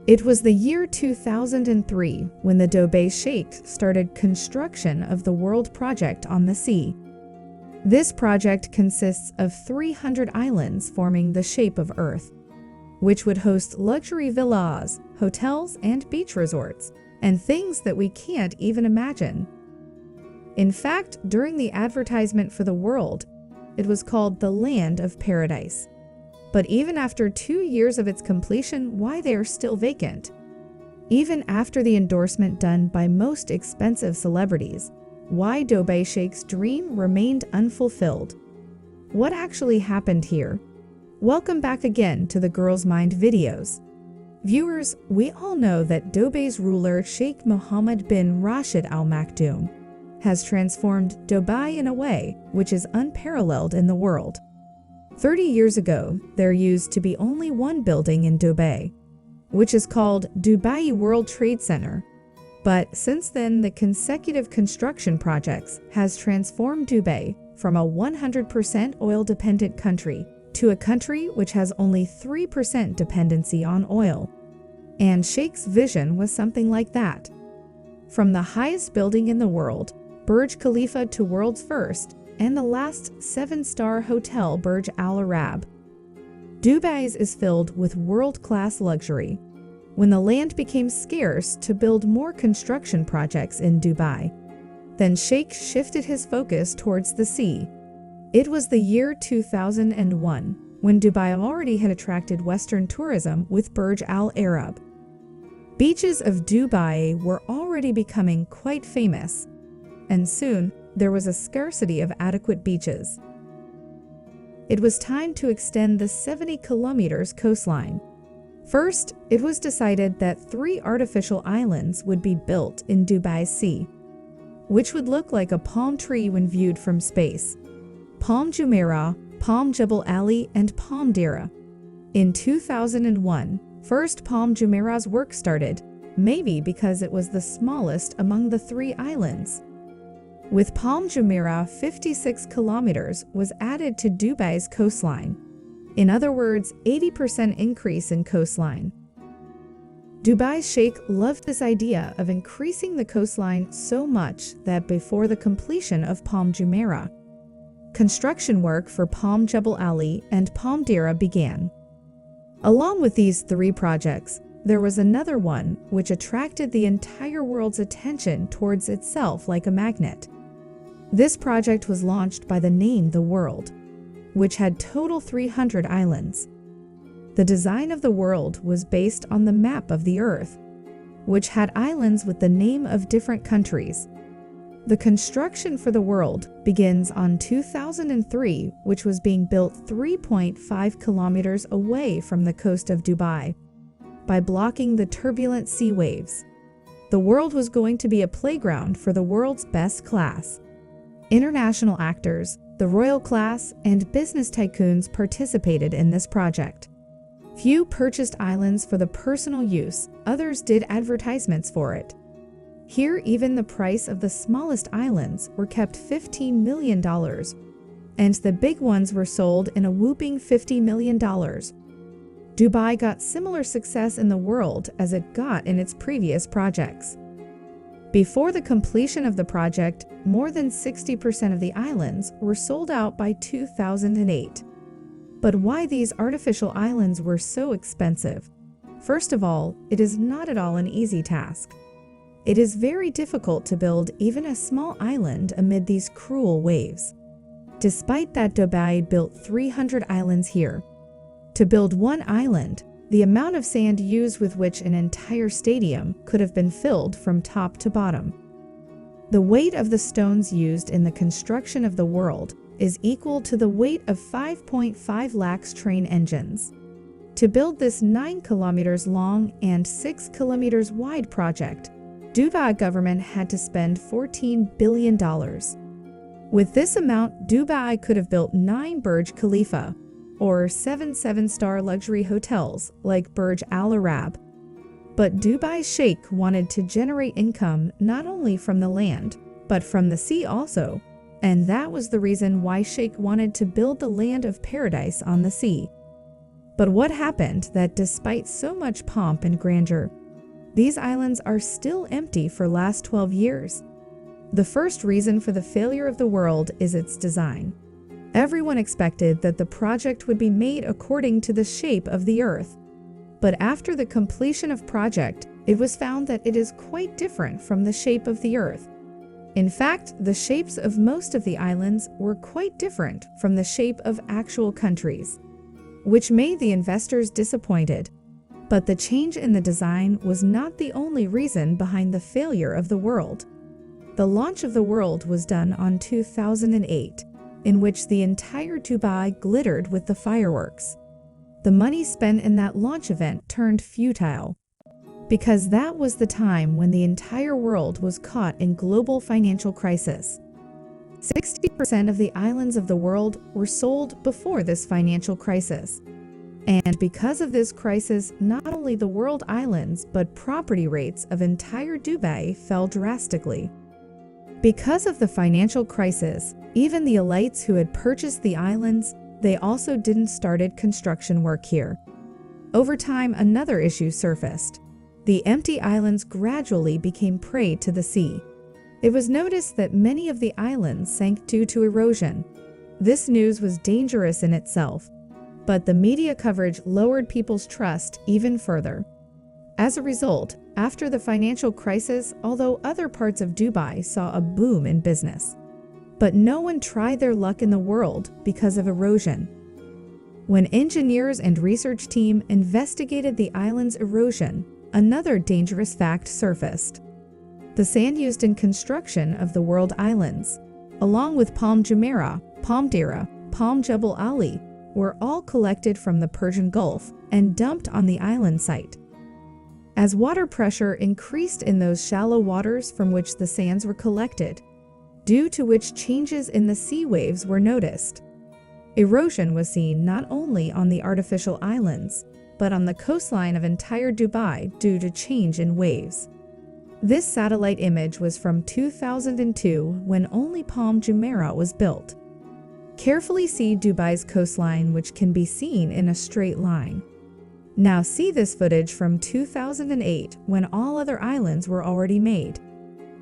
It was the year 2003 when the Dubai Sheikh started construction of the World Project on the sea. This project consists of 300 islands forming the shape of Earth, which would host luxury villas, hotels, and beach resorts, and things that we can't even imagine. In fact, during the advertisement for the world, it was called the Land of Paradise. But even after 2 years of its completion, why they are still vacant? Even after the endorsement done by most expensive celebrities, why Dubai Sheikh's dream remained unfulfilled? What actually happened here? Welcome back again to the Girl's Mind videos. Viewers, we all know that Dubai's ruler Sheikh Mohammed bin Rashid Al Maktoum has transformed Dubai in a way which is unparalleled in the world. 30 years ago, there used to be only one building in Dubai, which is called Dubai World Trade Center. But since then, the consecutive construction projects has transformed Dubai from a 100% oil-dependent country to a country which has only 3% dependency on oil. And Sheikh's vision was something like that. From the highest building in the world, Burj Khalifa, to world's first and the last 7-star hotel Burj Al Arab, Dubai's is filled with world-class luxury. When the land became scarce to build more construction projects in Dubai, then Sheikh shifted his focus towards the sea. It was the year 2001, when Dubai already had attracted Western tourism with Burj Al Arab. Beaches of Dubai were already becoming quite famous, and soon there was a scarcity of adequate beaches. It was time to extend the 70 kilometers coastline. First, it was decided that 3 artificial islands would be built in Dubai's sea, which would look like a palm tree when viewed from space. Palm Jumeirah, Palm Jebel Ali, and Palm Deira. In 2001, first Palm Jumeirah's work started, maybe because it was the smallest among the 3 islands. With Palm Jumeirah, 56 kilometers was added to Dubai's coastline. In other words, 80% increase in coastline. Dubai's Sheikh loved this idea of increasing the coastline so much that before the completion of Palm Jumeirah, construction work for Palm Jebel Ali and Palm Deira began. Along with these 3 projects, there was another one which attracted the entire world's attention towards itself like a magnet. This project was launched by the name The World, which had total 300 islands. The design of the world was based on the map of the Earth, which had islands with the name of different countries. The construction for the world begins on 2003, which was being built 3.5 kilometers away from the coast of Dubai, by blocking the turbulent sea waves. The world was going to be a playground for the world's best class. International actors, the royal class, and business tycoons participated in this project. Few purchased islands for the personal use, others did advertisements for it. Here, even the price of the smallest islands were kept $15 million, and the big ones were sold in a whopping $50 million. Dubai got similar success in the world as it got in its previous projects. Before the completion of the project, more than 60% of the islands were sold out by 2008. But why these artificial islands were so expensive? First of all, it is not at all an easy task. It is very difficult to build even a small island amid these cruel waves. Despite that, Dubai built 300 islands here. To build one island, the amount of sand used with which an entire stadium could have been filled from top to bottom. The weight of the stones used in the construction of the world is equal to the weight of 5.5 lakhs train engines. To build this 9 kilometers long and 6 kilometers wide project, Dubai government had to spend $14 billion. With this amount, Dubai could have built 9 Burj Khalifa, or 7 7-star luxury hotels like Burj Al Arab. But Dubai's Sheikh wanted to generate income not only from the land, but from the sea also. And that was the reason why Sheikh wanted to build the land of paradise on the sea. But what happened that despite so much pomp and grandeur, these islands are still empty for last 12 years? The first reason for the failure of the world is its design. Everyone expected that the project would be made according to the shape of the Earth. But after the completion of project, it was found that it is quite different from the shape of the Earth. In fact, the shapes of most of the islands were quite different from the shape of actual countries, which made the investors disappointed. But the change in the design was not the only reason behind the failure of the world. The launch of the world was done on 2008, in which the entire Dubai glittered with the fireworks. The money spent in that launch event turned futile, because that was the time when the entire world was caught in global financial crisis. 60% of the islands of the world were sold before this financial crisis. And because of this crisis, not only the world islands, but property rates of entire Dubai fell drastically. Because of the financial crisis, even the elites who had purchased the islands, they also didn't started construction work here. Over time, another issue surfaced. The empty islands gradually became prey to the sea. It was noticed that many of the islands sank due to erosion. This news was dangerous in itself, but the media coverage lowered people's trust even further. As a result, after the financial crisis, although other parts of Dubai saw a boom in business, but no one tried their luck in the world because of erosion. When engineers and research team investigated the island's erosion, another dangerous fact surfaced. The sand used in construction of the world islands, along with Palm Jumeirah, Palm Deira, Palm Jebel Ali, were all collected from the Persian Gulf and dumped on the island site. As water pressure increased in those shallow waters from which the sands were collected, due to which changes in the sea waves were noticed. Erosion was seen not only on the artificial islands, but on the coastline of entire Dubai due to change in waves. This satellite image was from 2002 when only Palm Jumeirah was built. Carefully see Dubai's coastline, which can be seen in a straight line. Now see this footage from 2008 when all other islands were already made.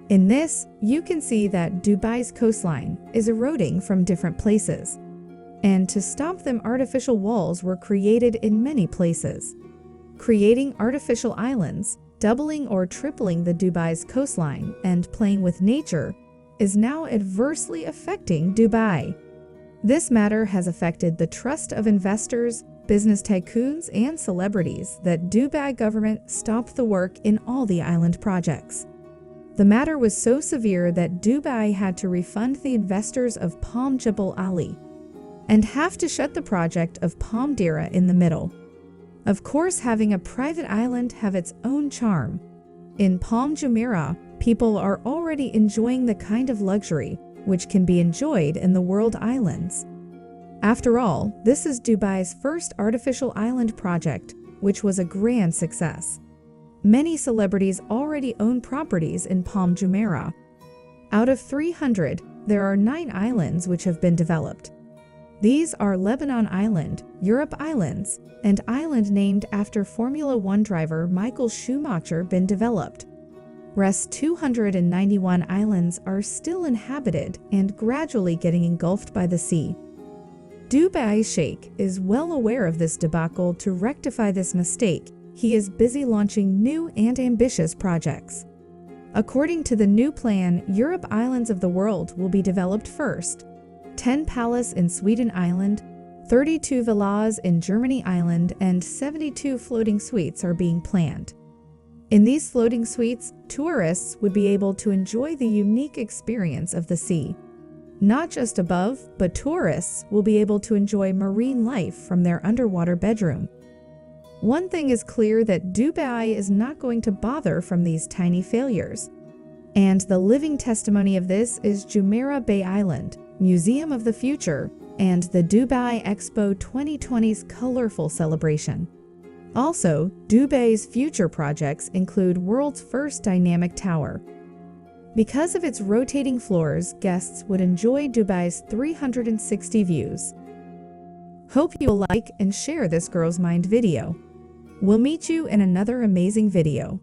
In this, you can see that Dubai's coastline is eroding from different places. And to stop them, artificial walls were created in many places. Creating artificial islands, doubling or tripling the Dubai's coastline, and playing with nature is now adversely affecting Dubai. This matter has affected the trust of investors, business tycoons, and celebrities that Dubai government stopped the work in all the island projects. The matter was so severe that Dubai had to refund the investors of Palm Jebel Ali and have to shut the project of Palm Deira in the middle. Of course, having a private island have its own charm. In Palm Jumeirah, people are already enjoying the kind of luxury which can be enjoyed in the world islands. After all, this is Dubai's first artificial island project, which was a grand success. Many celebrities already own properties in Palm Jumeirah. Out of 300, there are 9 islands which have been developed. These are Lebanon Island, Europe Islands, and island named after Formula One driver Michael Schumacher been developed. Rest 291 islands are still inhabited and gradually getting engulfed by the sea. Dubai Sheikh is well aware of this debacle. To rectify this mistake, he is busy launching new and ambitious projects. According to the new plan, Europe Islands of the world will be developed first. 10 palaces in Sweden Island, 32 villas in Germany Island, and 72 floating suites are being planned. In these floating suites, tourists would be able to enjoy the unique experience of the sea. Not just above, but tourists will be able to enjoy marine life from their underwater bedroom. One thing is clear, that Dubai is not going to bother from these tiny failures. And the living testimony of this is Jumeirah Bay Island, Museum of the Future, and the Dubai Expo 2020's colorful celebration. Also, Dubai's future projects include world's first dynamic tower. Because of its rotating floors, guests would enjoy Dubai's 360 views. Hope you'll like and share this Girl's Mind video. We'll meet you in another amazing video.